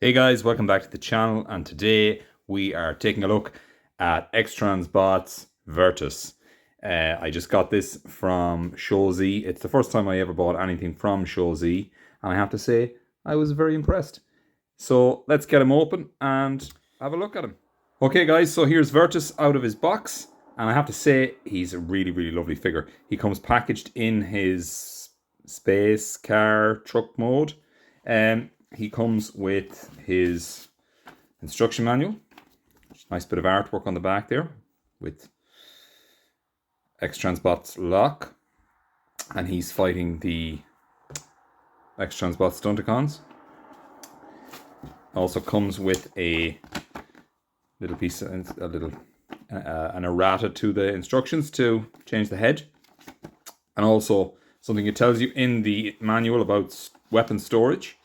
Hey guys, welcome back to the channel, and today we are taking a look at X-Transbots Virtus. I just got this from Shozi. It's the first time I ever bought anything from Shozi, and I have to say, I was very impressed. So let's get him open and have a look at him. Okay guys, so here's Virtus out of his box, and I have to say, he's a really, really lovely figure. He comes packaged in his space car truck mode. He comes with his instruction manual. Nice bit of artwork on the back there with X-Transbots lock. And he's fighting the X-Transbots Stunticons. Also comes with a little piece, an errata to the instructions to change the head. And also something it tells you in the manual about weapon storage.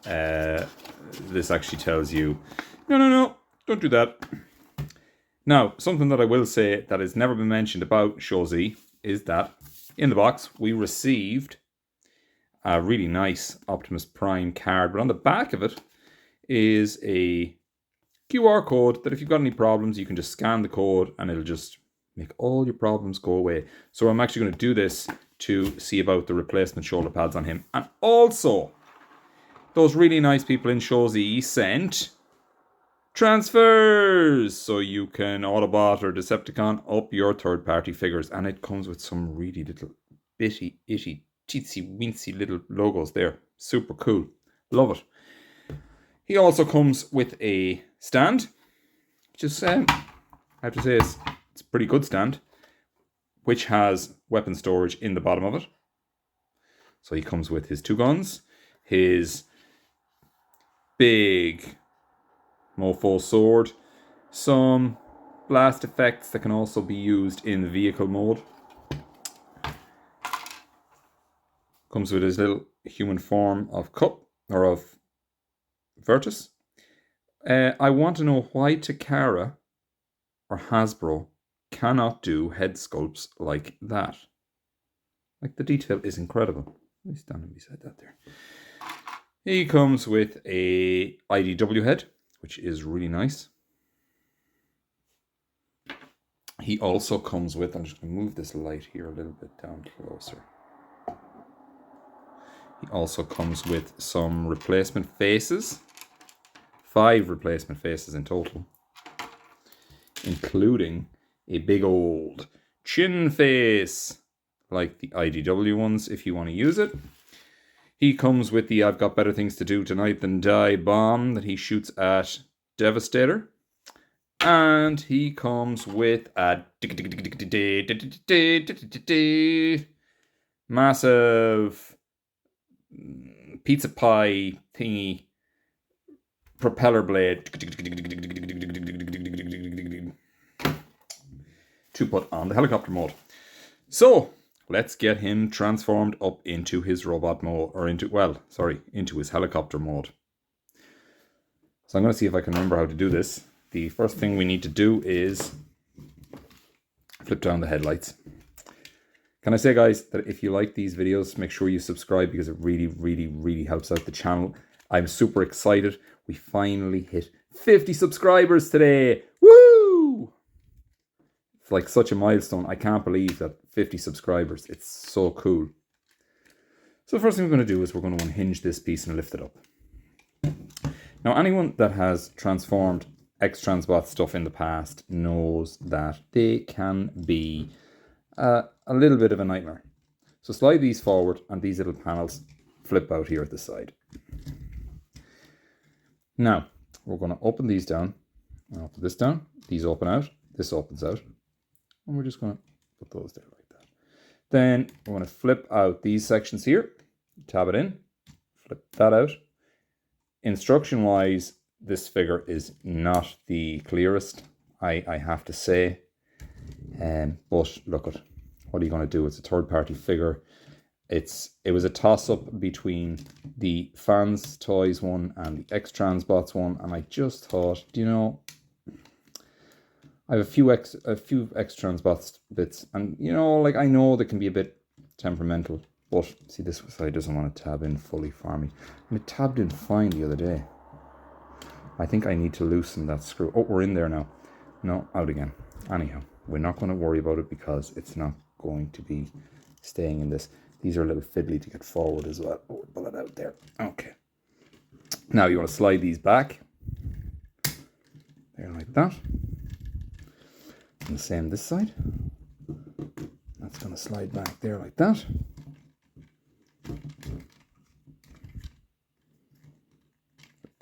This actually tells you, no, don't do that. Now, something that I will say that has never been mentioned about Shozi is that in the box we received a really nice Optimus Prime card, but on the back of it is a QR code that if you've got any problems, you can just scan the code and it'll just make all your problems go away. So I'm actually going to do this to see about the replacement shoulder pads on him. And also, those really nice people in Shozi sent transfers, so you can Autobot or Decepticon up your third-party figures, and it comes with some really little bitty, itty, teensy, weensy little logos there. Super cool. Love it. He also comes with a stand, which is, I have to say, it's a pretty good stand, which has weapon storage in the bottom of it. So he comes with his two guns, his big mofo sword, some blast effects that can also be used in the vehicle mode. Comes with his little human form of Cup, or of Virtus. I want to know why Takara or Hasbro cannot do head sculpts like that. Like, the detail is incredible. Let me stand beside that there. He comes with a IDW head, which is really nice. He also comes with, I'm just going to move this light here a little bit down closer. He also comes with some replacement faces. 5 replacement faces in total, including a big old chin face, like the IDW ones if you want to use it. He comes with the I've got better things to do tonight than die bomb that he shoots at Devastator. And he comes with a massive pizza pie thingy propeller blade to put on the helicopter mode. So let's get him transformed up into his robot mode, or into his helicopter mode. So I'm going to see if I can remember how to do this. The first thing we need to do is flip down the headlights. Can I say, guys, that if you like these videos, make sure you subscribe, because it really, really, really helps out the channel. I'm super excited. We finally hit 50 subscribers today. Woo! It's like such a milestone. I can't believe that 50 subscribers. It's so cool. So the first thing we're going to do is we're going to unhinge this piece and lift it up. Now, anyone that has transformed X-Transbot stuff in the past knows that they can be a little bit of a nightmare. So slide these forward and these little panels flip out here at the side. Now, we're going to open these down. I'll put this down. These open out. This opens out. And we're just going to put those there like that. Then we're going to flip out these sections here. Tab it in. Flip that out. Instruction-wise, this figure is not the clearest, I have to say. But look at what are you going to do? It's a third-party figure. It was a toss-up between the Fans Toys one and the X-Transbots one, and I just thought, you know, I have a few X-Transbots bits, and you know, like, I know they can be a bit temperamental, but see, this side doesn't want to tab in fully for me, and it tabbed in fine the other day. I think I need to loosen that screw. Oh, we're in there now. No, out again. Anyhow, we're not going to worry about it because it's not going to be staying in this. These are a little fiddly to get forward as well. Oh, pull it out there. Okay. Now you want to slide these back. There, like that. And the same this side. That's going to slide back there like that. Put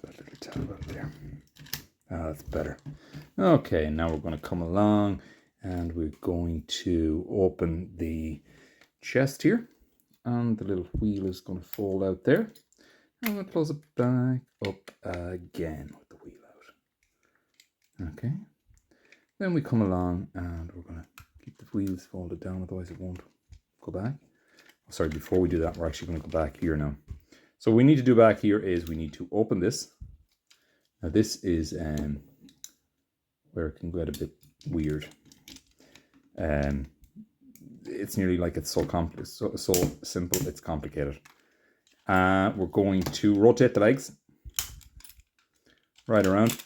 that little tab out there. Ah, that's better. Okay, now we're going to come along and we're going to open the chest here. And the little wheel is going to fold out there. I'm going to close it back up again with the wheel out. Okay. Then we come along and we're going to keep the wheels folded down, otherwise it won't go back. Oh, sorry, before we do that, we're actually going to go back here now. So what we need to do back here is we need to open this. Now this is where it can get a bit weird. It's nearly like it's so simple, it's complicated. We're going to rotate the legs right around.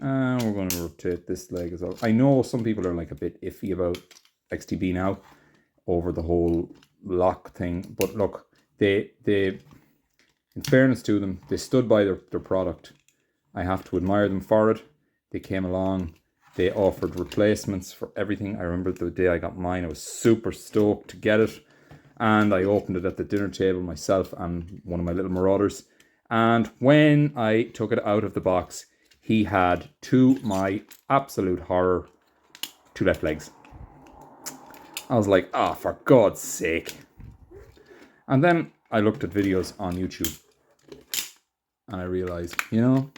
And we're going to rotate this leg as well. I know some people are like a bit iffy about XTB now over the whole lock thing, but look, they in fairness to them, they stood by their product. I have to admire them for it. They came along, they offered replacements for everything. I remember the day I got mine, I was super stoked to get it. And I opened it at the dinner table myself and one of my little marauders. And when I took it out of the box, he had, to my absolute horror, 2 left legs. I was like, ah, for God's sake. And then I looked at videos on YouTube and I realized, you know,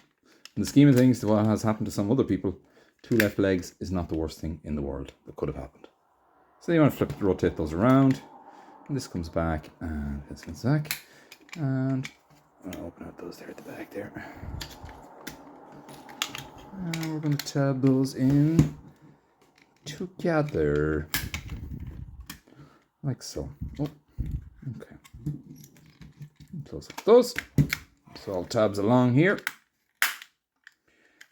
in the scheme of things, what has happened to some other people, 2 left legs is not the worst thing in the world that could have happened. So you want to rotate those around. And this comes back and this comes back. And I'll open up those there at the back there. And we're going to tab those in together. Like so. Oh, okay. Close up those. So all tabs along here.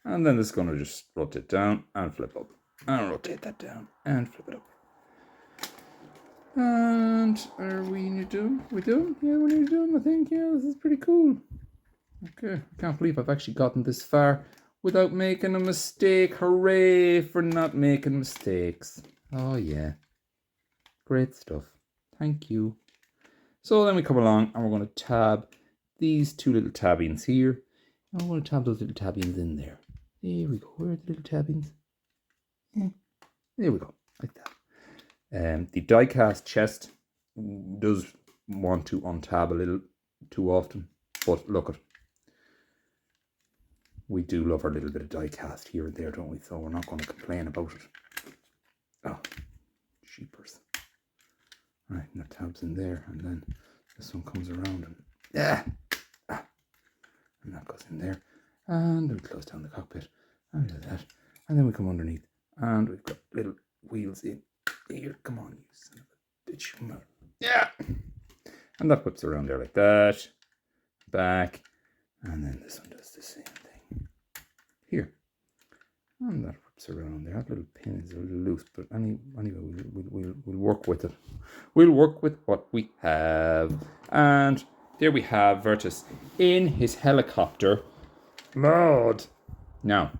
And then this is going to just rotate down and flip up. And rotate that down and flip it up. And are we near done? We done? Yeah, we're near done, I think. Yeah, this is pretty cool. Okay, I can't believe I've actually gotten this far without making a mistake. Hooray for not making mistakes. Oh, yeah. Great stuff. Thank you. So then we come along and we're going to tab these 2 little tabbings here. And we're going to tab those little tabbings in there. There we go. Where are the little tabbings? Yeah. There we go. Like that. The die-cast chest does want to untab a little too often, but look, we do love our little bit of die-cast here and there, don't we? So we're not going to complain about it. Oh, sheepers. Right, and the tab's in there, and then this one comes around and and that goes in there, and we close down the cockpit, and we do that, and then we come underneath, and we've got little wheels in. Here, come on, you son of a bitch. Come on. Yeah. And that whips around there like that. Back. And then this one does the same thing. Here. And that whips around there. That little pin is a little loose, but anyway, we'll work with it. We'll work with what we have. And there we have Virtus in his helicopter mode. Now,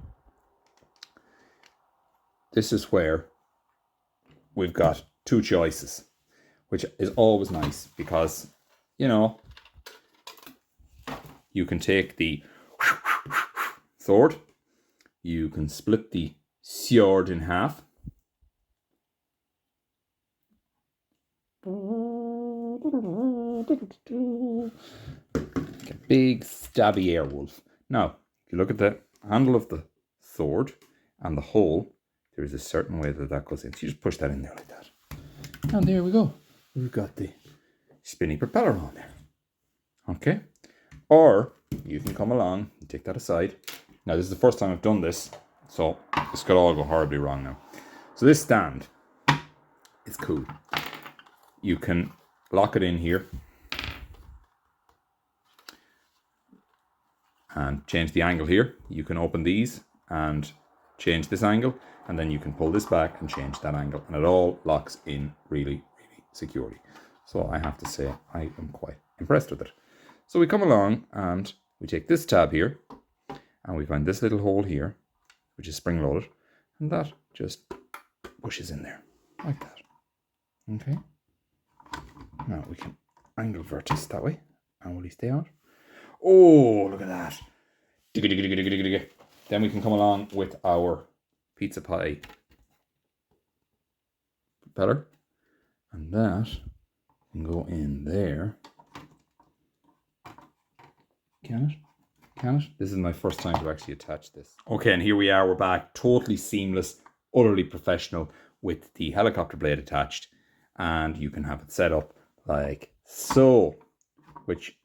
this is where we've got 2 choices, which is always nice because, you know, you can take the sword, you can split the sword in half. A big stabby airwolf. Now, if you look at the handle of the sword and the hole, there is a certain way that goes in. So you just push that in there like that. And there we go. We've got the spinny propeller on there. Okay. Or you can come along and take that aside. Now, this is the first time I've done this, so this could all go horribly wrong now. So this stand is cool. You can lock it in here. and change the angle here. You can open these and change this angle, and then you can pull this back and change that angle, and it all locks in really, really securely. So I have to say I am quite impressed with it. So we come along and we take this tab here and we find this little hole here, which is spring loaded, and that just pushes in there like that. Okay. Now we can angle vertex that way, and will he stay out? Oh, look at that. Then we can come along with our pizza pie propeller, and that can go in there. Can it? Can it? This is my first time to actually attach this. Okay, and here we are. We're back. Totally seamless, utterly professional with the helicopter blade attached. And you can have it set up like so, which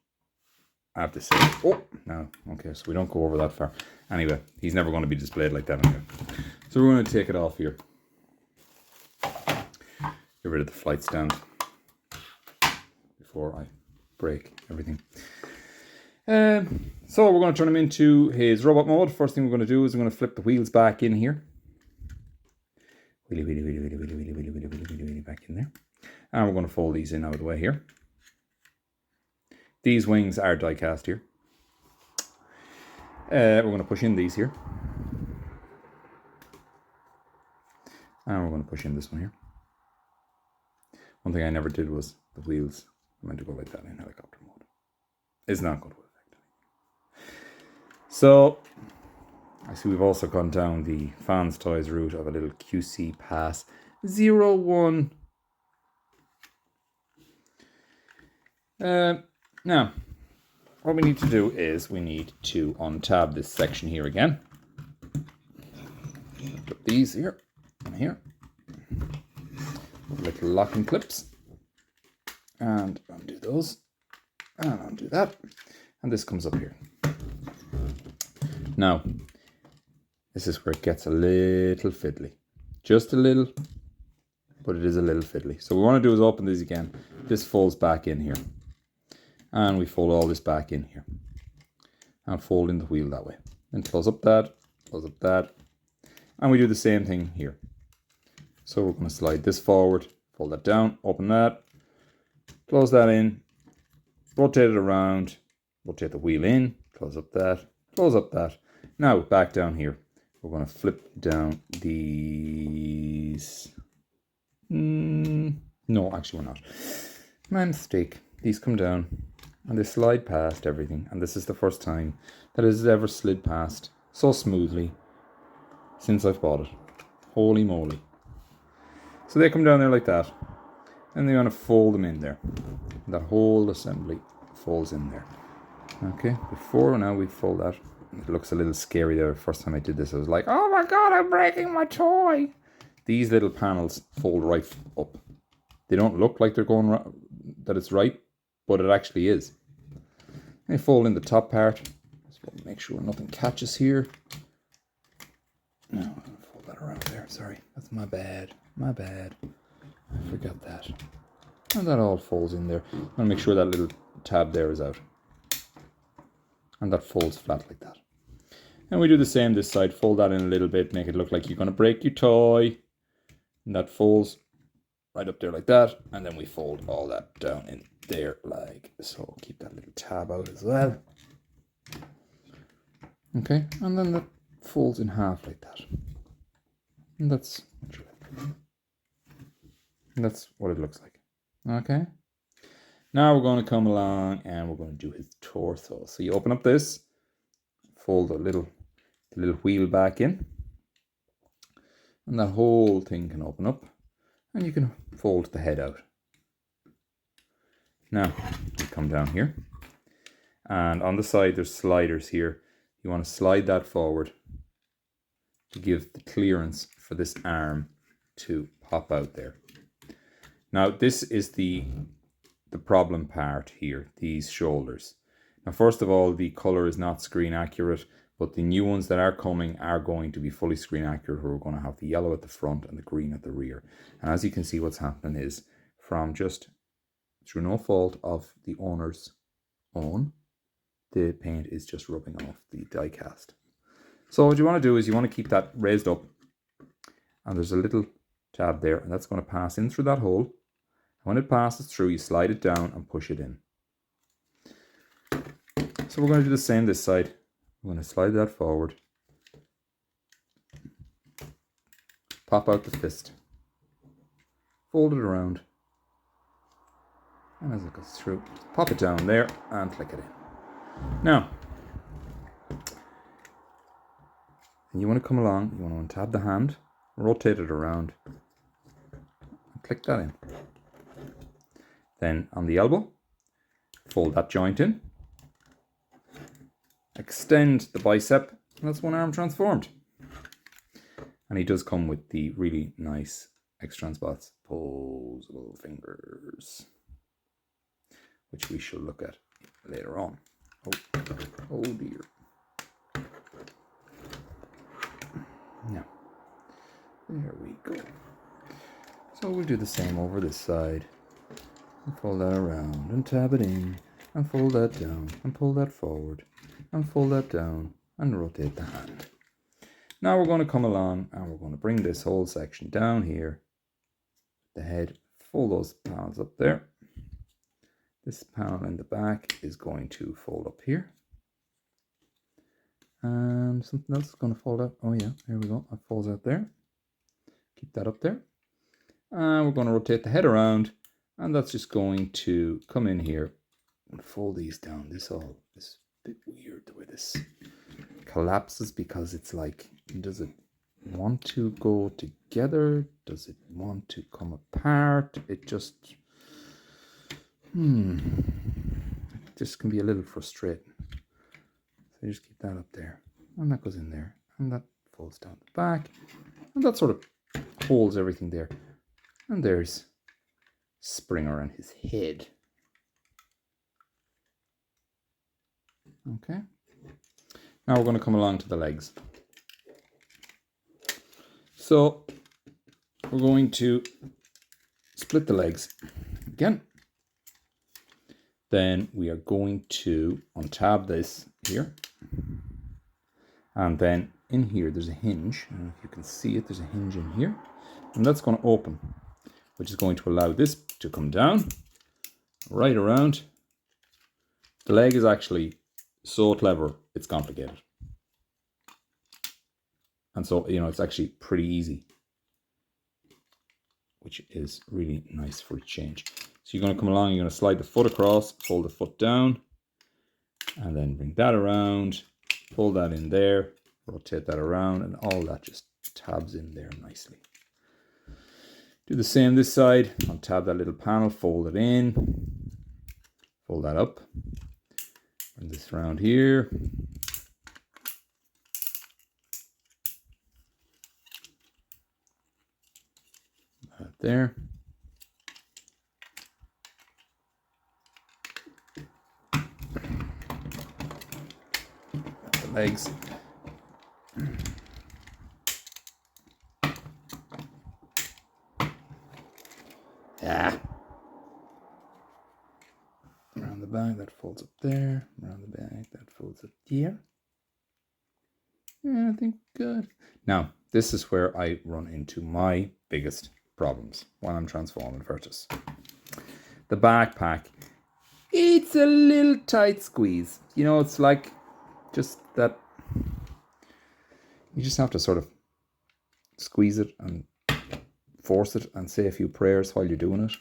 I have to say, oh, no, okay, so we don't go over that far. Anyway, he's never going to be displayed like that anyway. So we're going to take it off here. Get rid of the flight stand before I break everything. So we're going to turn him into his robot mode. First thing we're going to do is we're going to flip the wheels back in here. Wheelie, wheelie, wheelie, wheelie, wheelie, wheelie, wheelie, wheelie, wheelie, wheelie, back in there. And we're going to fold these in out of the way here. These wings are die cast here. We're going to push in these here. And we're going to push in this one here. One thing I never did was the wheels are meant to go like that in helicopter mode. It's not going to affect anything. So, I see we've also gone down the Fans Toys route of a little QC Pass 01. Now, what we need to do is we need to untab this section here again. Put these here and here. Little locking clips. And undo those. And undo that. And this comes up here. Now, this is where it gets a little fiddly. Just a little, but it is a little fiddly. So what we want to do is open these again. This folds back in here. And we fold all this back in here. And fold in the wheel that way. Then close up that, and we do the same thing here. So we're going to slide this forward, fold that down, open that, close that in, rotate it around, rotate the wheel in, close up that, close up that. Now back down here, we're going to flip down these. No, actually we're not. My mistake. These come down and they slide past everything, and this is the first time that it has ever slid past so smoothly since I've bought it. Holy moly. So they come down there like that, and they're going to fold them in there. That whole assembly folds in there. Okay, before now we fold that. It looks a little scary there. The first time I did this, I was like, oh my god, I'm breaking my toy. These little panels fold right up. They don't look like they're going that it's right, but it actually is. They fold in the top part. Just make sure nothing catches here. No, I'm going to fold that around there. Sorry, that's my bad. My bad. I forgot that. And that all folds in there. I'm going to make sure that little tab there is out. And that folds flat like that. And we do the same this side. Fold that in a little bit. Make it look like you're going to break your toy. And that folds right up there like that. And then we fold all that down in there like so. Keep that little tab out as well. Okay. And then that folds in half like that. And that's what it looks like. Okay. Now we're going to come along and we're going to do his torso. So you open up this, fold the little wheel back in, and that whole thing can open up, and you can fold the head out. Now we come down here, and on the side there's sliders here. You want to slide that forward to give the clearance for this arm to pop out there. Now this is the problem part here, these shoulders. Now first of all, the color is not screen accurate, but the new ones that are coming are going to be fully screen accurate. We're going to have the yellow at the front and the green at the rear. And as you can see, what's happening is from just through no fault of the owner's own, the paint is just rubbing off the die cast. So what you want to do is you want to keep that raised up, and there's a little tab there, and that's going to pass in through that hole. When it passes through, you slide it down and push it in. So we're going to do the same this side. I'm going to slide that forward, pop out the fist, fold it around, and as it goes through, pop it down there and click it in. Now, you want to come along, you want to untab the hand, rotate it around, and click that in. Then on the elbow, fold that joint in, extend the bicep, and that's one arm transformed. And he does come with the really nice X-Transbots posable fingers, which we shall look at later on. Oh dear. Now, there we go. So we'll do the same over this side. And fold that around and tab it in, and fold that down and pull that forward, and fold that down and rotate the hand. Now we're going to come along and we're going to bring this whole section down here. The head, fold those panels up there. This panel in the back is going to fold up here. And something else is going to fold out. Oh yeah, there we go. That folds out there. Keep that up there. And we're going to rotate the head around. And that's just going to come in here and fold these down. This is a bit weird the way this collapses, because it's like, does it want to go together? Does it want to come apart? It just, it just can be a little frustrating. So you just keep that up there, and that goes in there, and that folds down the back, and that sort of holds everything there. And there's Springer and his head. Okay. Now we're going to come along to the legs. So we're going to split the legs again. Then we are going to untab this here. And then in here there's a hinge. I don't know if you can see it, there's a hinge in here. And that's going to open, which is going to allow this to come down right around. The leg is actually so clever, it's complicated. And so, you know, it's actually pretty easy, which is really nice for a change. So you're going to come along, you're going to slide the foot across, fold the foot down, and then bring that around, pull that in there, rotate that around, and all that just tabs in there nicely. Do the same this side, untab that little panel, fold it in, fold that up, bring this around here. That there. The legs. Yeah. Around the back, that folds up there. Around the back, that folds up here. Yeah, I think good. Now, this is where I run into my biggest problems when I'm transforming Virtus. The backpack, it's a little tight squeeze. You know, it's like just that you just have to sort of squeeze it and force it and say a few prayers while you're doing it.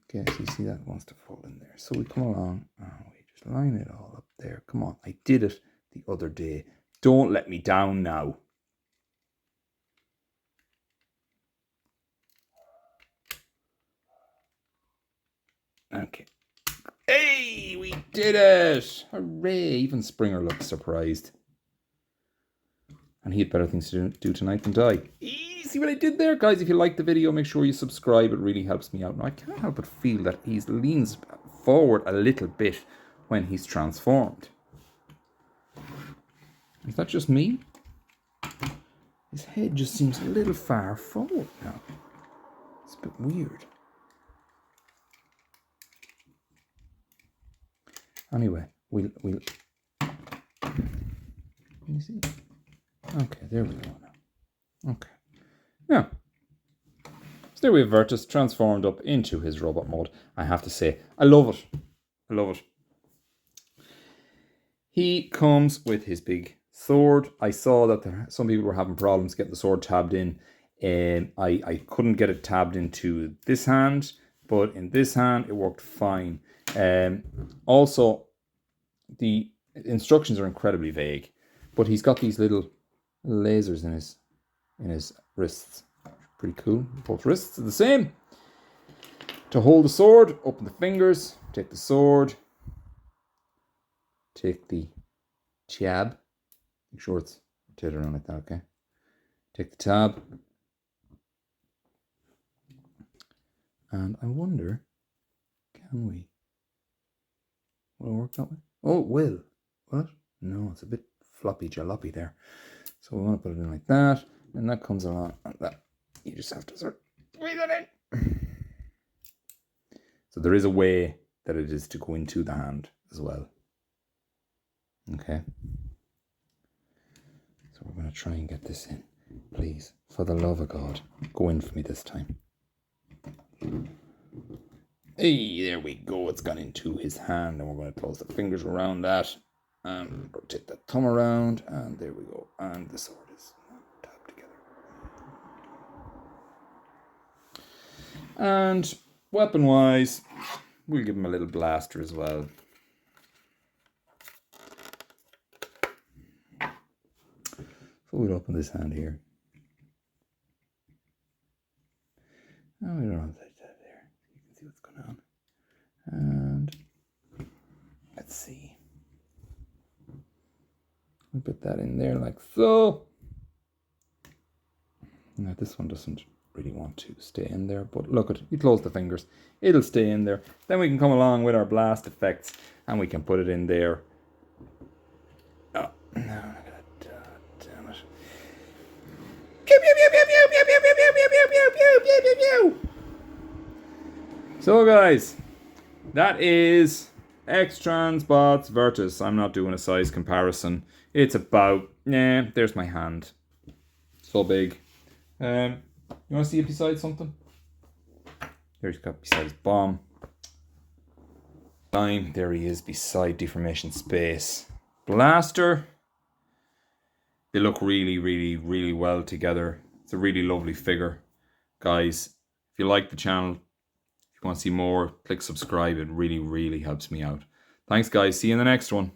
Okay, so you see that wants to fold in there. So we come along and we just line it all up there. Come on, I did it the other day. Don't let me down now. Okay. Hey, we did it! Hooray! Even Springer looks surprised. And he had better things to do tonight than die. See what I did there? Guys, if you liked the video, make sure you subscribe. It really helps me out. Now, I can't help but feel that he leans forward a little bit when he's transformed. Is that just me? His head just seems a little far forward now. It's a bit weird. Anyway, we'll can you see? Okay, there we go now. Okay. Yeah. So there we have Virtus transformed up into his robot mode. I have to say, I love it. I love it. He comes with his big sword. I saw that some people were having problems getting the sword tabbed in. I couldn't get it tabbed into this hand, but in this hand it worked fine. Also, the instructions are incredibly vague, but he's got these little lasers in his wrists. Pretty cool. Both wrists are the same. To hold the sword, open the fingers, take the sword, take the tab. Make sure it's rotated around like that, okay? Take the tab. And I wonder, can we? Will it work that way? Oh, it will. What? No, it's a bit floppy jalopy there. So we want to put it in like that. And that comes along like that. You just have to sort of squeeze it in. So there is a way that it is to go into the hand as well. Okay. So we're going to try and get this in. Please, for the love of God, go in for me this time. Hey, there we go. It's gone into his hand, and we're going to close the fingers around that and rotate the thumb around, and there we go. And the sword is tapped together. And weapon-wise, we'll give him a little blaster as well. So we'll open this hand here. Oh, we don't have that there. You can see what's going on. And let's see. We'll put that in there like so. Now this one doesn't really want to stay in there, but look at, you close the fingers, it'll stay in there. Then we can come along with our blast effects and we can put it in there. Oh, no, look at that. Damn it. Pew, pew, pew, pew, pew, pew, pew, pew, pew, pew, pew, pew, pew, pew, pew. So guys, that is X-Transbots Virtus. I'm not doing a size comparison. It's about, there's my hand. So big. You want to see it beside something? There he's got beside his bomb. There he is beside deformation space. Blaster. They look really, really, really well together. It's a really lovely figure. Guys, if you like the channel, if you want to see more, click subscribe. It really, really helps me out. Thanks guys. See you in the next one.